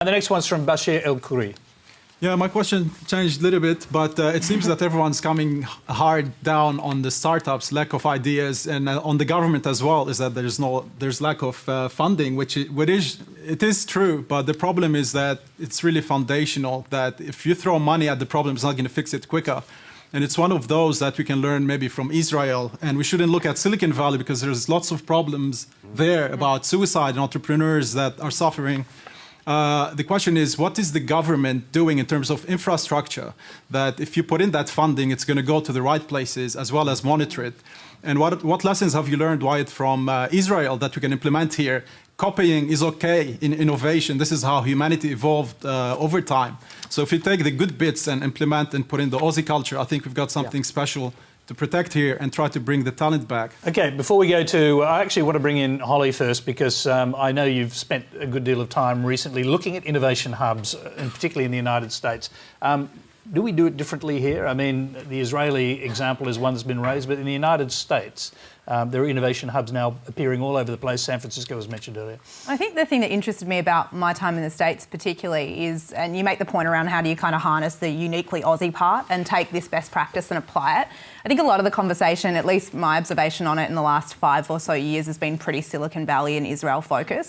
And the next one's from Bachir El Khoury. Yeah, my question changed a little bit, but it seems that everyone's coming hard down on the startups, lack of ideas, and on the government as well. Is that there's lack of funding, which is true. But the problem is that it's really foundational. That if you throw money at the problem, it's not going to fix it quicker. And it's one of those that we can learn maybe from Israel. And we shouldn't look at Silicon Valley because there's lots of problems there about suicide and entrepreneurs that are suffering. The question is, what is the government doing in terms of infrastructure that if you put in that funding, it's going to go to the right places as well as monitor it? And what lessons have you learned, Wyatt, from Israel that we can implement here? Copying is okay in innovation. This is how humanity evolved over time. So if you take the good bits and implement and put in the Aussie culture, I think we've got something special to protect here and try to bring the talent back. Okay, before we go to... I actually want to bring in Holly first because I know you've spent a good deal of time recently looking at innovation hubs, and particularly in the United States. Do we do it differently here? I mean, the Israeli example is one that's been raised, but in the United States, there are innovation hubs now appearing all over the place. San Francisco was mentioned earlier. I think the thing that interested me about my time in the States particularly is, and you make the point around how do you kind of harness the uniquely Aussie part and take this best practice and apply it. I think a lot of the conversation, at least my observation on it in the last 5 or so years, has been pretty Silicon Valley and Israel focused.